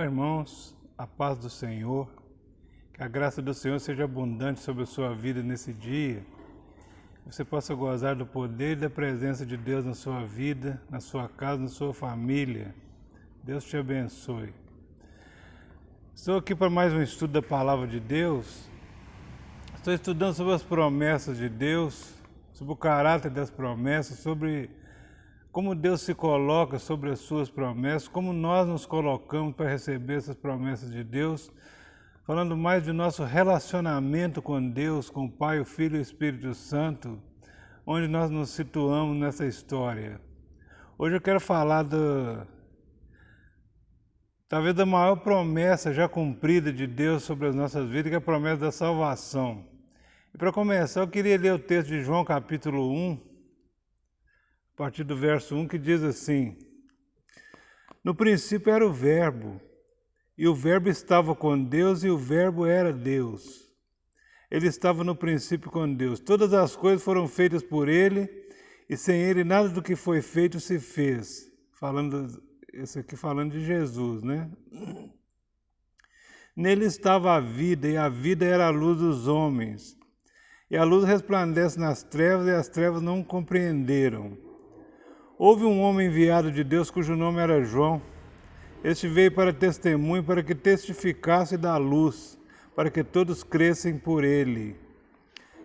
irmãos, a paz do Senhor, que a graça do Senhor seja abundante sobre a sua vida nesse dia, que você possa gozar do poder e da presença de Deus na sua vida, na sua casa, na sua família. Deus te abençoe. Estou aqui para mais um estudo da Palavra de Deus. Estou estudando sobre as promessas de Deus, sobre o caráter das promessas, sobre como Deus se coloca sobre as suas promessas, como nós nos colocamos para receber essas promessas de Deus, falando mais do nosso relacionamento com Deus, com o Pai, o Filho e o Espírito Santo, onde nós nos situamos nessa história. Hoje eu quero falar talvez da maior promessa já cumprida de Deus sobre as nossas vidas, que é a promessa da salvação. E para começar, eu queria ler o texto de João capítulo 1, a partir do verso 1, que diz assim: No princípio era o Verbo, e o Verbo estava com Deus, e o Verbo era Deus. Ele estava no princípio com Deus. Todas as coisas foram feitas por Ele, e sem Ele nada do que foi feito se fez. Isso aqui falando de Jesus, né? Nele estava a vida, e a vida era a luz dos homens. E a luz resplandece nas trevas, e as trevas não compreenderam. Houve um homem enviado de Deus cujo nome era João. Este veio para testemunho, para que testificasse da luz, para que todos crescem por ele.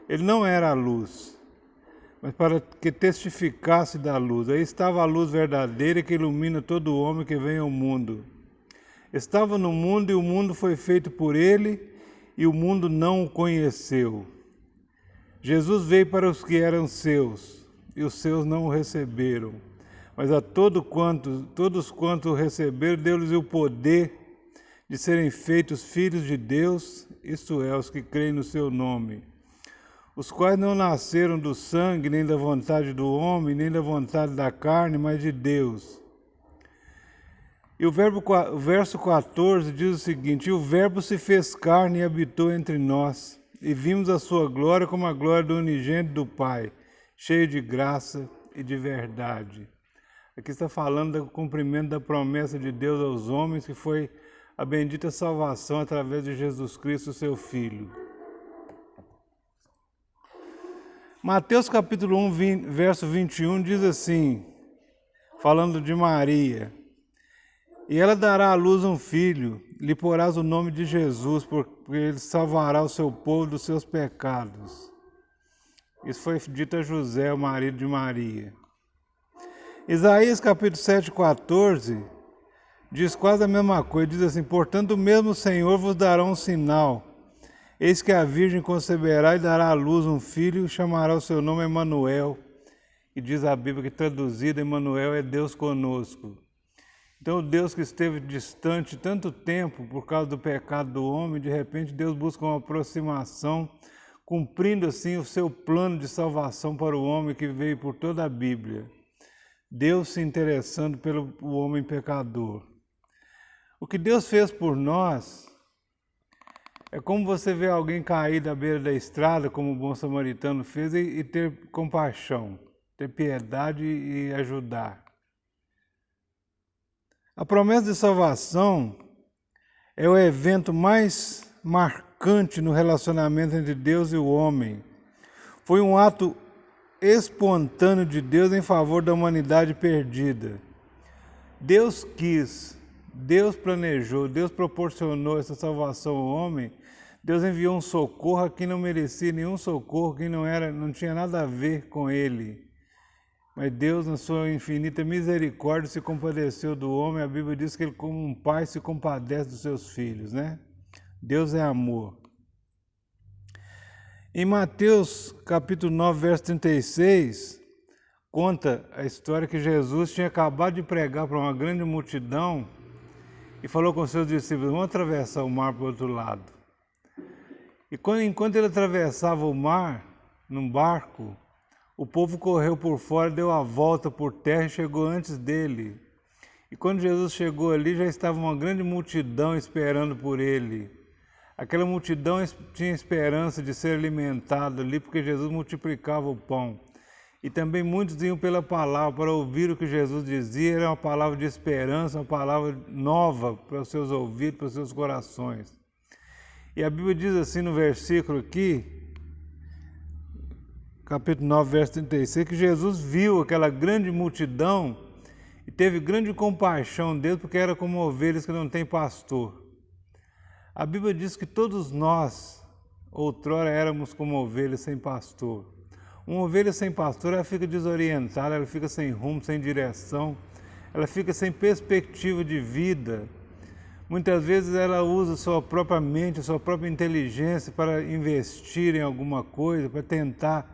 Ele não era a luz, mas para que testificasse da luz. Aí estava a luz verdadeira que ilumina todo homem que vem ao mundo. Estava no mundo e o mundo foi feito por ele, e o mundo não o conheceu. Jesus veio para os que eram seus, e os seus não o receberam. Mas a todos quanto o receberam, deu-lhes o poder de serem feitos filhos de Deus, isto é, os que creem no seu nome, os quais não nasceram do sangue, nem da vontade do homem, nem da vontade da carne, mas de Deus. E o verso 14 diz o seguinte: E o Verbo se fez carne e habitou entre nós, e vimos a sua glória como a glória do unigênito do Pai, cheio de graça e de verdade. Aqui está falando do cumprimento da promessa de Deus aos homens, que foi a bendita salvação através de Jesus Cristo, seu Filho. Mateus capítulo 1, verso 21 diz assim, falando de Maria: E ela dará à luz um filho, lhe porás o nome de Jesus, porque ele salvará o seu povo dos seus pecados. Isso foi dito a José, o marido de Maria. Isaías capítulo 7,14 diz quase a mesma coisa, diz assim: Portanto o mesmo Senhor vos dará um sinal. Eis que a Virgem conceberá e dará à luz um filho, e chamará o seu nome Emanuel. E diz a Bíblia que traduzido, Emanuel é Deus conosco. Então o Deus que esteve distante tanto tempo por causa do pecado do homem, de repente Deus busca uma aproximação, cumprindo assim o seu plano de salvação para o homem que veio por toda a Bíblia. Deus se interessando pelo homem pecador. O que Deus fez por nós é como você vê alguém cair da beira da estrada, como o bom samaritano fez, e ter compaixão, ter piedade e ajudar. A promessa de salvação é o evento mais marcante no relacionamento entre Deus e o homem. Foi um ato espontâneo de Deus em favor da humanidade perdida. Deus quis, Deus planejou, Deus proporcionou essa salvação ao homem. Deus enviou um socorro a quem não merecia nenhum socorro, quem não tinha nada a ver com ele. Mas Deus, na sua infinita misericórdia, se compadeceu do homem. A Bíblia diz que ele, como um pai, se compadece dos seus filhos, né? Deus é amor. Em Mateus capítulo 9, verso 36, conta a história que Jesus tinha acabado de pregar para uma grande multidão e falou com seus discípulos: vamos atravessar o mar para o outro lado. E enquanto ele atravessava o mar, num barco, o povo correu por fora, deu a volta por terra e chegou antes dele. E quando Jesus chegou ali, já estava uma grande multidão esperando por ele. Aquela multidão tinha esperança de ser alimentada ali, porque Jesus multiplicava o pão. E também muitos iam pela palavra para ouvir o que Jesus dizia. Era uma palavra de esperança, uma palavra nova para os seus ouvidos, para os seus corações. E a Bíblia diz assim no versículo aqui, capítulo 9, verso 36, que Jesus viu aquela grande multidão e teve grande compaixão deles, porque era como ovelhas que não têm pastor. A Bíblia diz que todos nós, outrora, éramos como ovelhas sem pastor. Uma ovelha sem pastor, ela fica desorientada, ela fica sem rumo, sem direção, ela fica sem perspectiva de vida. Muitas vezes ela usa sua própria mente, sua própria inteligência para investir em alguma coisa, para tentar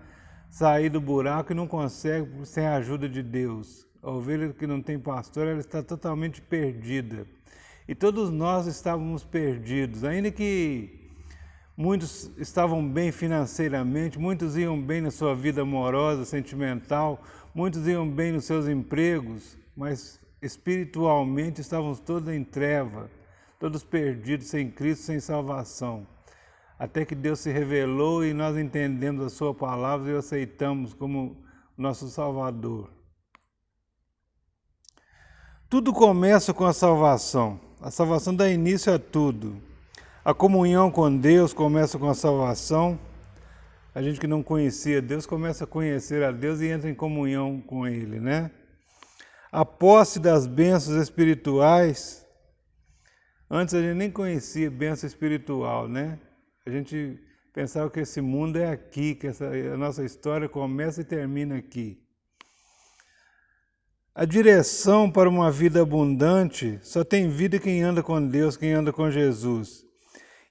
sair do buraco e não consegue sem a ajuda de Deus. A ovelha que não tem pastor, ela está totalmente perdida. E todos nós estávamos perdidos, ainda que muitos estavam bem financeiramente, muitos iam bem na sua vida amorosa, sentimental, muitos iam bem nos seus empregos, mas espiritualmente estávamos todos em treva, todos perdidos, sem Cristo, sem salvação. Até que Deus se revelou e nós entendemos a sua palavra e o aceitamos como nosso Salvador. Tudo começa com a salvação. A salvação dá início a tudo. A comunhão com Deus começa com a salvação. A gente que não conhecia Deus começa a conhecer a Deus e entra em comunhão com Ele, né? A posse das bênçãos espirituais. Antes a gente nem conhecia bênção espiritual, né? A gente pensava que esse mundo é aqui, que a nossa história começa e termina aqui. A direção para uma vida abundante só tem vida quem anda com Deus, quem anda com Jesus.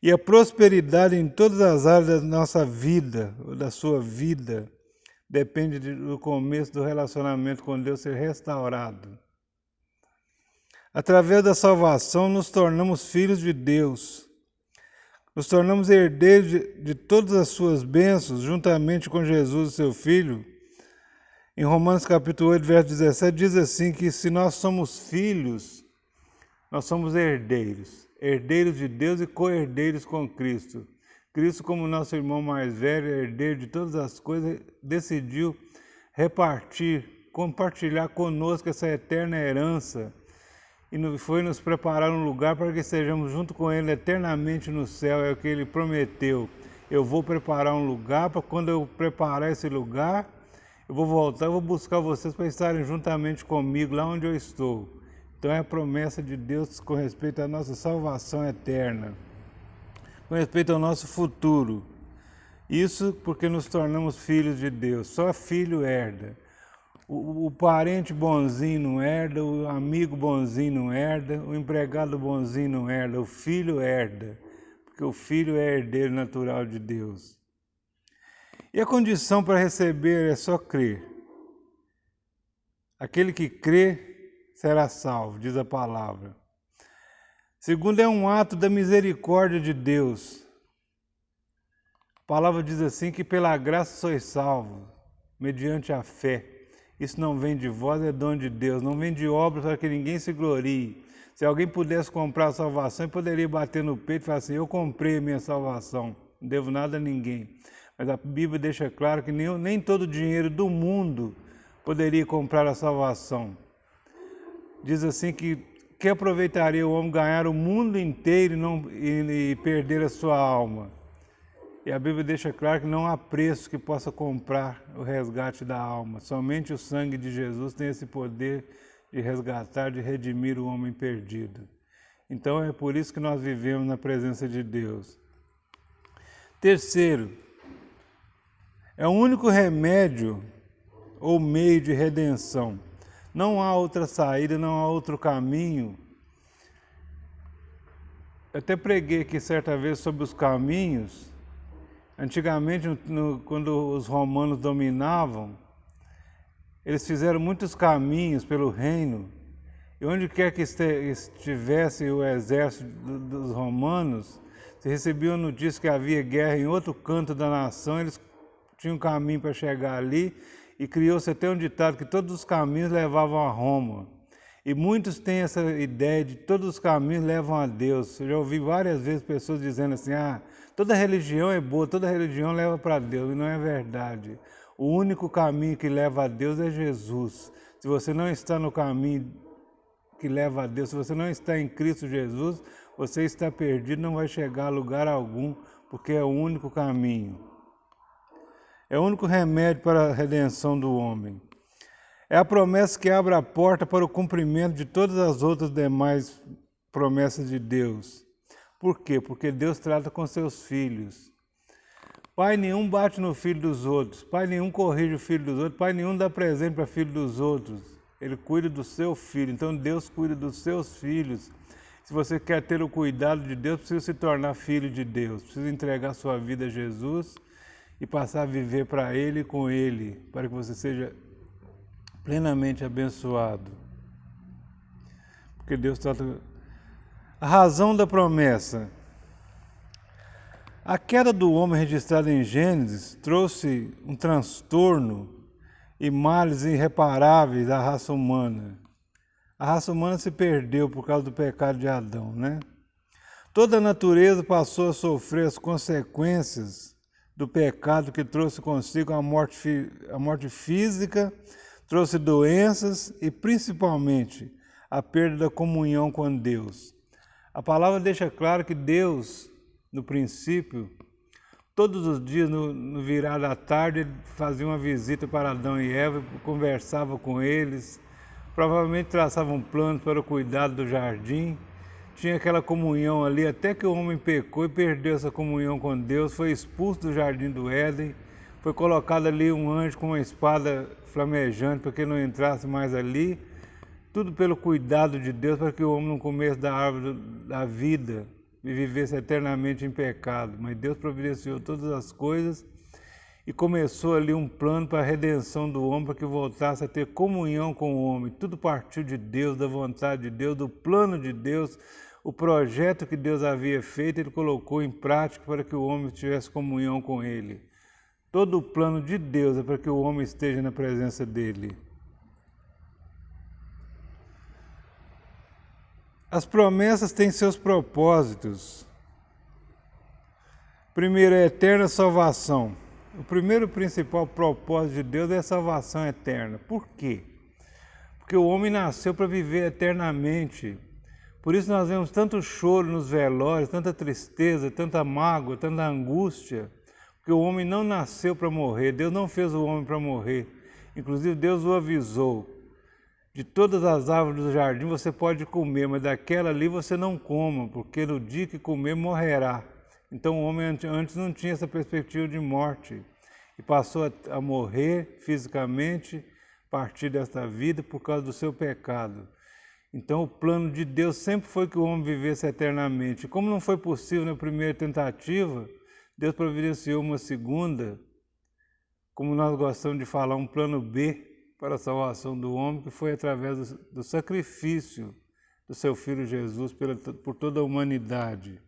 E a prosperidade em todas as áreas da nossa vida, da sua vida, depende do começo do relacionamento com Deus ser restaurado. Através da salvação, nos tornamos filhos de Deus. Nos tornamos herdeiros de todas as suas bênçãos, juntamente com Jesus, seu Filho. Em Romanos capítulo 8, verso 17, diz assim que se nós somos filhos, nós somos herdeiros. Herdeiros de Deus e co-herdeiros com Cristo. Cristo, como nosso irmão mais velho, herdeiro de todas as coisas, decidiu compartilhar conosco essa eterna herança e foi nos preparar um lugar para que estejamos junto com Ele eternamente no céu. É o que Ele prometeu. Eu vou preparar um lugar, para quando eu preparar esse lugar, eu vou voltar, eu vou buscar vocês para estarem juntamente comigo lá onde eu estou. Então é a promessa de Deus com respeito à nossa salvação eterna, com respeito ao nosso futuro. Isso porque nos tornamos filhos de Deus. Só filho herda. O parente bonzinho não herda, o amigo bonzinho não herda, o empregado bonzinho não herda, o filho herda, porque o filho é herdeiro natural de Deus. E a condição para receber é só crer. Aquele que crê será salvo, diz a palavra. Segundo, é um ato da misericórdia de Deus. A palavra diz assim que pela graça sois salvos, mediante a fé. Isso não vem de vós, é dom de Deus. Não vem de obras para que ninguém se glorie. Se alguém pudesse comprar a salvação, ele poderia bater no peito e falar assim, eu comprei a minha salvação, não devo nada a ninguém. Mas a Bíblia deixa claro que nem todo o dinheiro do mundo poderia comprar a salvação. Diz assim que aproveitaria o homem ganhar o mundo inteiro e perder a sua alma. E a Bíblia deixa claro que não há preço que possa comprar o resgate da alma. Somente o sangue de Jesus tem esse poder de resgatar, de redimir o homem perdido. Então é por isso que nós vivemos na presença de Deus. Terceiro, é o único remédio ou meio de redenção. Não há outra saída, não há outro caminho. Eu até preguei aqui certa vez sobre os caminhos. Antigamente, quando os romanos dominavam, eles fizeram muitos caminhos pelo reino. E onde quer que estivesse o exército dos romanos, se recebiam notícia que havia guerra em outro canto da nação, eles tinham um caminho para chegar ali. E criou-se até um ditado que todos os caminhos levavam a Roma. E muitos têm essa ideia de que todos os caminhos levam a Deus. Eu já ouvi várias vezes pessoas dizendo assim, toda religião é boa, toda religião leva para Deus. E não é verdade. O único caminho que leva a Deus é Jesus. Se você não está no caminho que leva a Deus, se você não está em Cristo Jesus, você está perdido, não vai chegar a lugar algum, porque é o único caminho. É o único remédio para a redenção do homem. É a promessa que abre a porta para o cumprimento de todas as outras demais promessas de Deus. Por quê? Porque Deus trata com seus filhos. Pai nenhum bate no filho dos outros, pai nenhum corrige o filho dos outros, pai nenhum dá presente para filho dos outros. Ele cuida do seu filho, então Deus cuida dos seus filhos. Se você quer ter o cuidado de Deus, precisa se tornar filho de Deus, precisa entregar sua vida a Jesus e passar a viver para Ele e com Ele, para que você seja plenamente abençoado. Porque Deus trata... A razão da promessa. A queda do homem registrada em Gênesis trouxe um transtorno e males irreparáveis à raça humana. A raça humana se perdeu por causa do pecado de Adão, né? Toda a natureza passou a sofrer as consequências do pecado que trouxe consigo a morte física, trouxe doenças e principalmente a perda da comunhão com Deus. A palavra deixa claro que Deus, no princípio, todos os dias, no virar da tarde, ele fazia uma visita para Adão e Eva, conversava com eles, provavelmente traçava um plano para o cuidado do jardim, tinha aquela comunhão ali, até que o homem pecou e perdeu essa comunhão com Deus, foi expulso do jardim do Éden, foi colocado ali um anjo com uma espada flamejante para que não entrasse mais ali, tudo pelo cuidado de Deus, para que o homem não comesse da árvore da vida e vivesse eternamente em pecado. Mas Deus providenciou todas as coisas e começou ali um plano para a redenção do homem, para que voltasse a ter comunhão com o homem. Tudo partiu de Deus, da vontade de Deus, do plano de Deus. O projeto que Deus havia feito, Ele colocou em prática para que o homem tivesse comunhão com Ele. Todo o plano de Deus é para que o homem esteja na presença dEle. As promessas têm seus propósitos. Primeiro é a eterna salvação. O primeiro principal propósito de Deus é a salvação eterna. Por quê? Porque o homem nasceu para viver eternamente. Por isso nós vemos tanto choro nos velórios, tanta tristeza, tanta mágoa, tanta angústia. Porque o homem não nasceu para morrer, Deus não fez o homem para morrer. Inclusive Deus o avisou. De todas as árvores do jardim você pode comer, mas daquela ali você não coma, porque no dia que comer morrerá. Então o homem antes não tinha essa perspectiva de morte e passou a morrer fisicamente, partir desta vida por causa do seu pecado. Então o plano de Deus sempre foi que o homem vivesse eternamente. Como não foi possível na primeira tentativa, Deus providenciou uma segunda, como nós gostamos de falar, um plano B, para a salvação do homem, que foi através do sacrifício do seu Filho Jesus por toda a humanidade.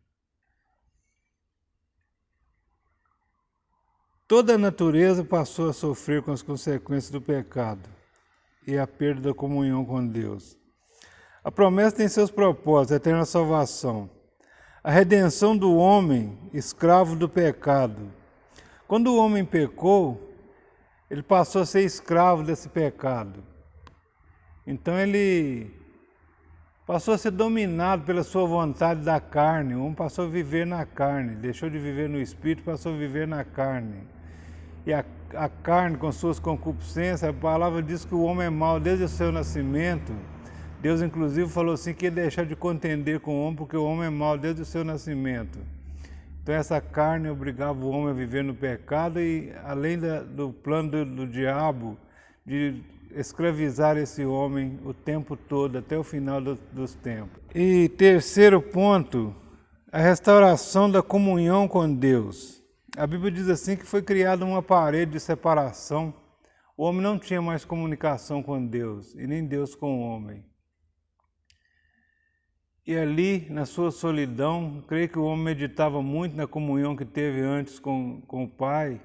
Toda a natureza passou a sofrer com as consequências do pecado e a perda da comunhão com Deus. A promessa tem seus propósitos, a eterna salvação. A redenção do homem, escravo do pecado. Quando o homem pecou, ele passou a ser escravo desse pecado. Então ele passou a ser dominado pela sua vontade da carne. O homem passou a viver na carne, deixou de viver no espírito, passou a viver na carne. E a carne, com suas concupiscências, a palavra diz que o homem é mau desde o seu nascimento. Deus, inclusive, falou assim que ia deixar de contender com o homem, porque o homem é mau desde o seu nascimento. Então essa carne obrigava o homem a viver no pecado e além do plano do diabo de escravizar esse homem o tempo todo, até o final dos tempos. E terceiro ponto, a restauração da comunhão com Deus. A Bíblia diz assim que foi criada uma parede de separação. O homem não tinha mais comunicação com Deus e nem Deus com o homem. E ali, na sua solidão, creio que o homem meditava muito na comunhão que teve antes com o Pai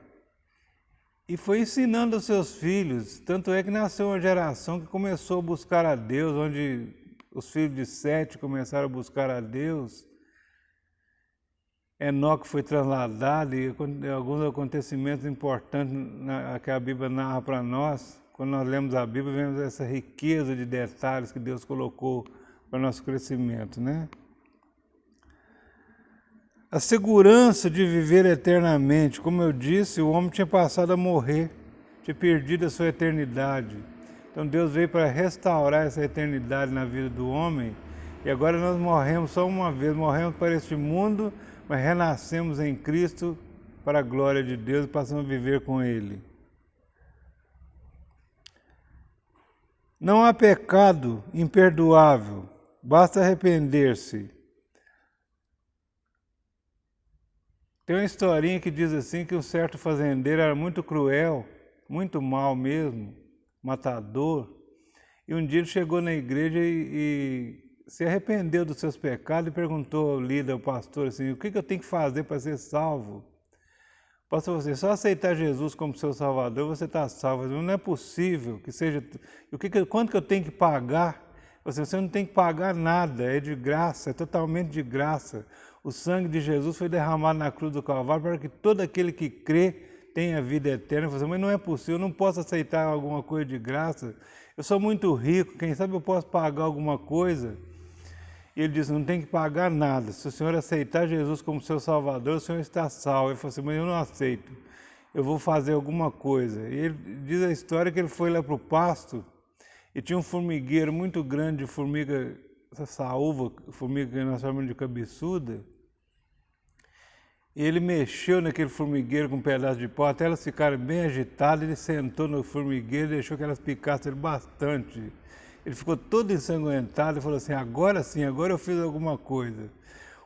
e foi ensinando aos seus filhos. Tanto é que nasceu uma geração que começou a buscar a Deus, onde os filhos de Sete começaram a buscar a Deus. Enoque foi trasladado e alguns acontecimentos importantes que a Bíblia narra para nós. Quando nós lemos a Bíblia, vemos essa riqueza de detalhes que Deus colocou para o nosso crescimento, né? A segurança de viver eternamente. Como eu disse, o homem tinha passado a morrer, tinha perdido a sua eternidade. Então Deus veio para restaurar essa eternidade na vida do homem. E agora nós morremos só uma vez, morremos para este mundo, mas renascemos em Cristo para a glória de Deus e passamos a viver com Ele. Não há pecado imperdoável, basta arrepender-se. Tem uma historinha que diz assim que um certo fazendeiro era muito cruel, muito mau mesmo, matador. E um dia ele chegou na igreja e se arrependeu dos seus pecados e perguntou ao líder, ao pastor, assim, o que eu tenho que fazer para ser salvo? Pastor, você só aceitar Jesus como seu salvador, você está salvo. Não é possível que seja... Quanto que eu tenho que pagar? Você não tem que pagar nada, é de graça, é totalmente de graça. O sangue de Jesus foi derramado na cruz do Calvário para que todo aquele que crê tenha vida eterna. Você, mas não é possível, eu não posso aceitar alguma coisa de graça. Eu sou muito rico, quem sabe eu posso pagar alguma coisa? E ele disse, não tem que pagar nada. Se o senhor aceitar Jesus como seu salvador, o senhor está salvo. Ele falou assim, mas eu não aceito, eu vou fazer alguma coisa. E ele diz a história que ele foi lá para o pasto e tinha um formigueiro muito grande de formiga, essa saúva, formiga que nós chamamos de cabeçuda. E ele mexeu naquele formigueiro com um pedaço de pau, até elas ficaram bem agitadas, ele sentou no formigueiro e deixou que elas picassem ele bastante. Ele ficou todo ensanguentado e falou assim, agora sim, agora eu fiz alguma coisa.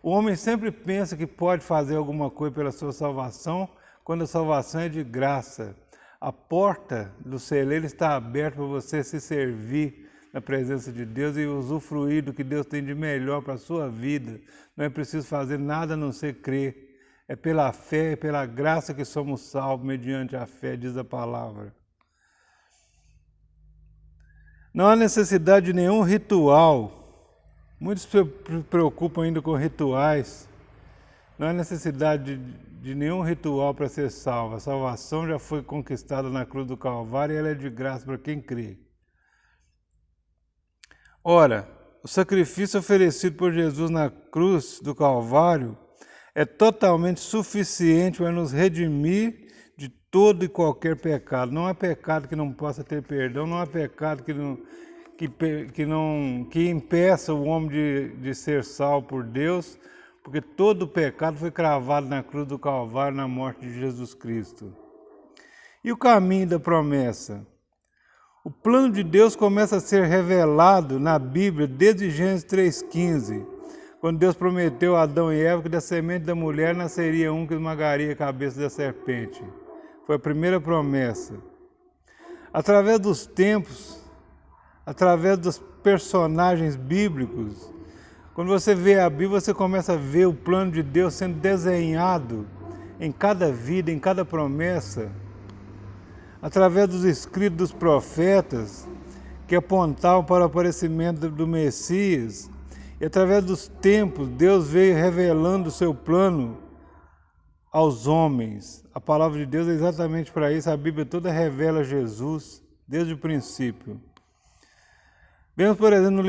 O homem sempre pensa que pode fazer alguma coisa pela sua salvação, quando a salvação é de graça. A porta do celeiro está aberta para você se servir na presença de Deus e usufruir do que Deus tem de melhor para a sua vida. Não é preciso fazer nada a não ser crer. É pela fé, é pela graça que somos salvos mediante a fé, diz a palavra. Não há necessidade de nenhum ritual. Muitos se preocupam ainda com rituais. Não há necessidade de nenhum ritual para ser salvo. A salvação já foi conquistada na cruz do Calvário e ela é de graça para quem crê. Ora, o sacrifício oferecido por Jesus na cruz do Calvário é totalmente suficiente para nos redimir de todo e qualquer pecado. Não há pecado que não possa ter perdão, não há pecado que impeça o homem de ser salvo por Deus, porque todo o pecado foi cravado na cruz do Calvário, na morte de Jesus Cristo. E o caminho da promessa? O plano de Deus começa a ser revelado na Bíblia desde Gênesis 3,15, quando Deus prometeu a Adão e Eva que da semente da mulher nasceria um que esmagaria a cabeça da serpente. Foi a primeira promessa. Através dos tempos, através dos personagens bíblicos, quando você vê a Bíblia, você começa a ver o plano de Deus sendo desenhado em cada vida, em cada promessa. Através dos escritos dos profetas, que apontavam para o aparecimento do Messias, e através dos tempos, Deus veio revelando o seu plano aos homens. A palavra de Deus é exatamente para isso, a Bíblia toda revela Jesus, desde o princípio. Vemos, por exemplo, no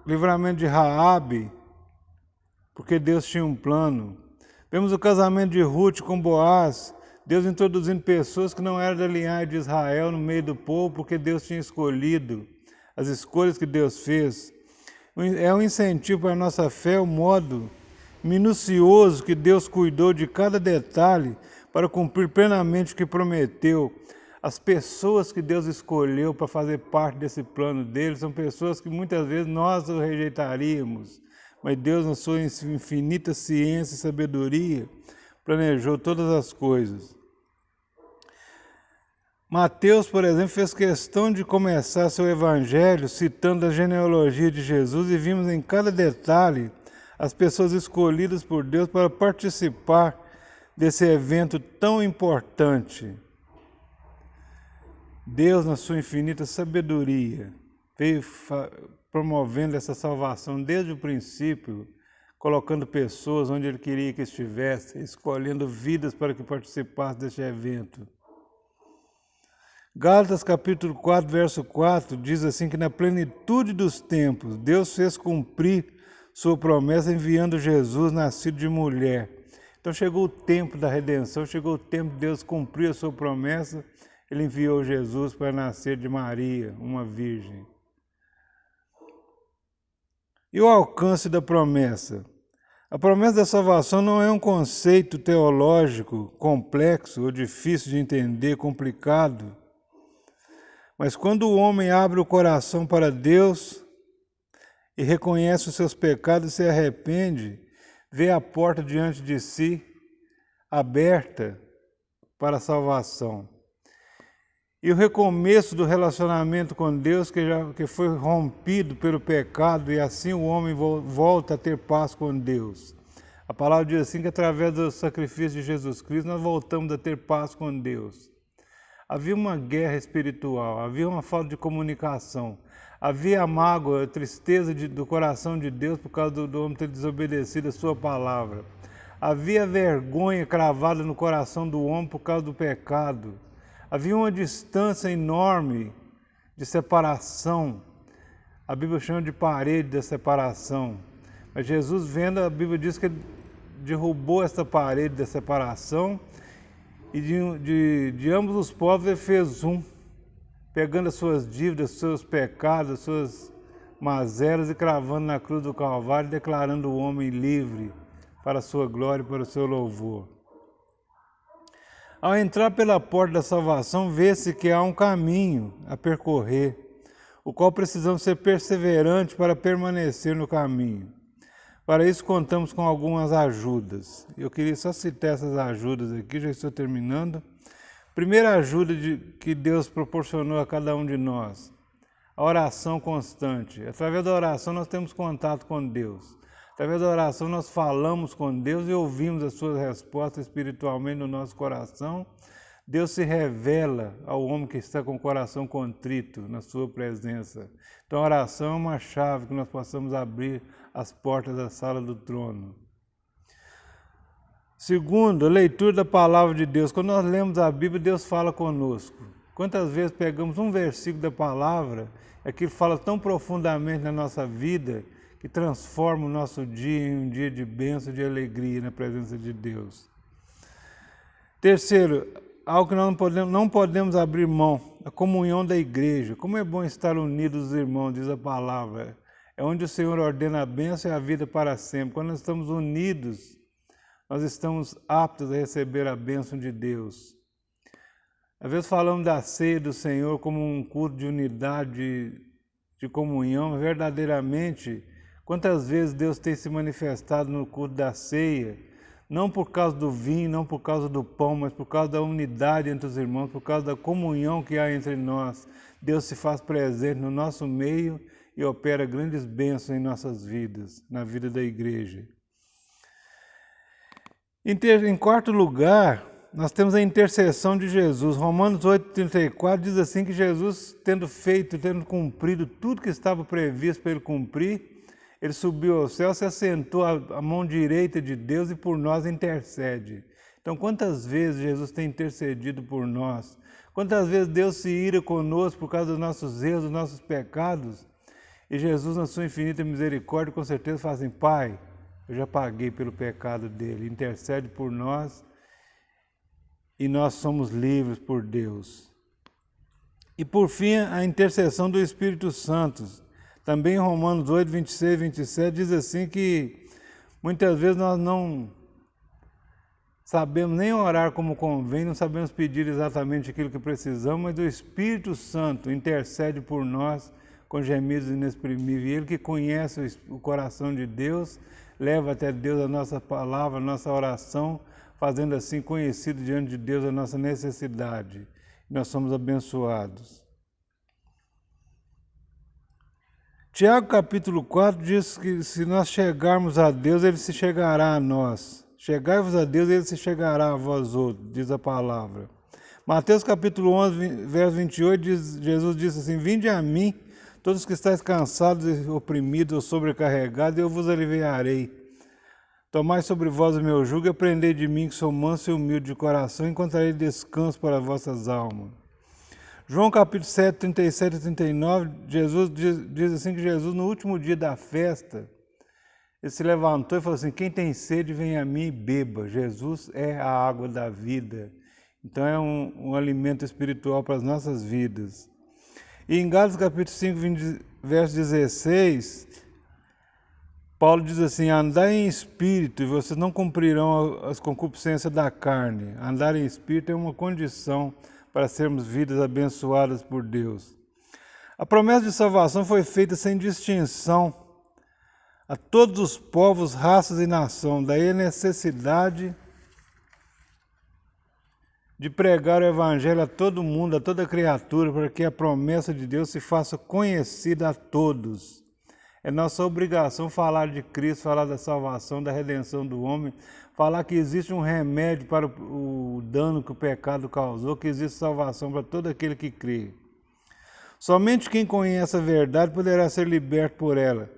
livramento de Raabe, porque Deus tinha um plano. Vemos o casamento de Ruth com Boaz, Deus introduzindo pessoas que não eram da linhagem de Israel no meio do povo, porque Deus tinha escolhido, as escolhas que Deus fez. É um incentivo para a nossa fé, o modo minucioso que Deus cuidou de cada detalhe para cumprir plenamente o que prometeu. As pessoas que Deus escolheu para fazer parte desse plano dele são pessoas que muitas vezes nós o rejeitaríamos, mas Deus, na sua infinita ciência e sabedoria, planejou todas as coisas. Mateus, por exemplo, fez questão de começar seu evangelho citando a genealogia de Jesus e vimos em cada detalhe as pessoas escolhidas por Deus para participar desse evento tão importante. Deus, na sua infinita sabedoria, veio promovendo essa salvação desde o princípio, colocando pessoas onde Ele queria que estivesse, escolhendo vidas para que participassem deste evento. Gálatas capítulo 4, verso 4, diz assim que na plenitude dos tempos, Deus fez cumprir sua promessa enviando Jesus, nascido de mulher. Então chegou o tempo da redenção, chegou o tempo de Deus cumprir a sua promessa, Ele enviou Jesus para nascer de Maria, uma virgem. E o alcance da promessa? A promessa da salvação não é um conceito teológico complexo ou difícil de entender, complicado. Mas quando o homem abre o coração para Deus e reconhece os seus pecados e se arrepende, vê a porta diante de si aberta para a salvação. E o recomeço do relacionamento com Deus que foi rompido pelo pecado, e assim o homem volta a ter paz com Deus. A palavra diz assim que através do sacrifício de Jesus Cristo nós voltamos a ter paz com Deus. Havia uma guerra espiritual, havia uma falta de comunicação, havia a mágoa, a tristeza do coração de Deus por causa do homem ter desobedecido a sua palavra. Havia vergonha cravada no coração do homem por causa do pecado. Havia uma distância enorme de separação. A Bíblia chama de parede da separação. Mas Jesus vendo, a Bíblia diz que ele derrubou essa parede da separação e de ambos os povos ele fez um, pegando as suas dívidas, os seus pecados, as suas mazelas e cravando na cruz do Calvário, declarando o homem livre para a sua glória e para o seu louvor. Ao entrar pela porta da salvação, vê-se que há um caminho a percorrer, o qual precisamos ser perseverantes para permanecer no caminho. Para isso, contamos com algumas ajudas. Eu queria só citar essas ajudas aqui, já estou terminando. Primeira ajuda que Deus proporcionou a cada um de nós, a oração constante. Através da oração nós temos contato com Deus. Através da oração nós falamos com Deus e ouvimos as suas respostas espiritualmente no nosso coração. Deus se revela ao homem que está com o coração contrito na sua presença. Então a oração é uma chave que nós possamos abrir as portas da sala do trono. Segundo, a leitura da palavra de Deus. Quando nós lemos a Bíblia, Deus fala conosco. Quantas vezes pegamos um versículo da palavra, aquilo fala tão profundamente na nossa vida, que transforma o nosso dia em um dia de bênção, de alegria na presença de Deus. Terceiro, algo que nós não podemos abrir mão, a comunhão da igreja. Como é bom estar unidos os irmãos, diz a palavra. É onde o Senhor ordena a bênção e a vida para sempre. Quando nós estamos unidos, nós estamos aptos a receber a bênção de Deus. Às vezes falamos da ceia do Senhor como um culto de unidade, de comunhão. Verdadeiramente, quantas vezes Deus tem se manifestado no culto da ceia, não por causa do vinho, não por causa do pão, mas por causa da unidade entre os irmãos, por causa da comunhão que há entre nós. Deus se faz presente no nosso meio e opera grandes bênçãos em nossas vidas, na vida da igreja. Em quarto lugar, nós temos a intercessão de Jesus. Romanos 8,34 diz assim que Jesus, tendo cumprido tudo que estava previsto para ele cumprir, ele subiu ao céu, se assentou à mão direita de Deus e por nós intercede. Então, quantas vezes Jesus tem intercedido por nós? Quantas vezes Deus se ira conosco por causa dos nossos erros, dos nossos pecados? E Jesus, na sua infinita misericórdia, com certeza fala assim: Pai, eu já paguei pelo pecado dele, intercede por nós e nós somos livres por Deus. E por fim, a intercessão do Espírito Santo. Também em Romanos 8, 26 e 27 diz assim que muitas vezes nós não sabemos nem orar como convém, não sabemos pedir exatamente aquilo que precisamos, mas o Espírito Santo intercede por nós com gemidos inexprimíveis. E Ele que conhece o coração de Deus, leva até Deus a nossa palavra, a nossa oração, fazendo assim conhecido diante de Deus a nossa necessidade. Nós somos abençoados. Tiago capítulo 4 diz que se nós chegarmos a Deus, Ele se chegará a nós. Chegai-vos a Deus, Ele se chegará a vós outros, diz a palavra. Mateus capítulo 11, verso 28, Jesus disse assim: Vinde a mim, todos que estáis cansados e oprimidos ou sobrecarregados, eu vos aliviarei. Tomai sobre vós o meu jugo e aprendei de mim, que sou manso e humilde de coração, e encontrarei descanso para vossas almas. João capítulo 7, 37 e 39, diz assim que Jesus, no último dia da festa, ele se levantou e falou assim, quem tem sede, vem a mim e beba. Jesus é a água da vida. Então é um alimento espiritual para as nossas vidas. E em Gálatas capítulo 5, verso 16, Paulo diz assim, andai em espírito e vocês não cumprirão as concupiscências da carne. Andar em espírito é uma condição para sermos vidas abençoadas por Deus. A promessa de salvação foi feita sem distinção a todos os povos, raças e nações. Daí a necessidade de pregar o Evangelho a todo mundo, a toda criatura, para que a promessa de Deus se faça conhecida a todos. É nossa obrigação falar de Cristo, falar da salvação, da redenção do homem, falar que existe um remédio para o dano que o pecado causou, que existe salvação para todo aquele que crê. Somente quem conhece a verdade poderá ser liberto por ela.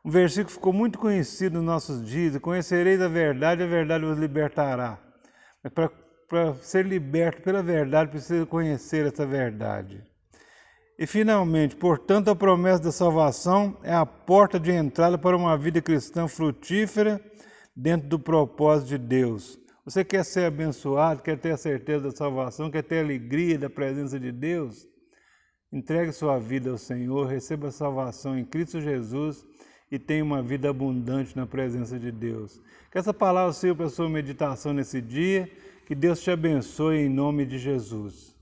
Um versículo que ficou muito conhecido nos nossos dias, conhecereis a verdade vos libertará. Mas para ser liberto pela verdade, precisa conhecer essa verdade. E finalmente, portanto, a promessa da salvação é a porta de entrada para uma vida cristã frutífera dentro do propósito de Deus. Você quer ser abençoado, quer ter a certeza da salvação, quer ter a alegria da presença de Deus? Entregue sua vida ao Senhor, receba a salvação em Cristo Jesus e tenha uma vida abundante na presença de Deus. Que essa palavra sirva para a sua meditação nesse dia, que Deus te abençoe em nome de Jesus.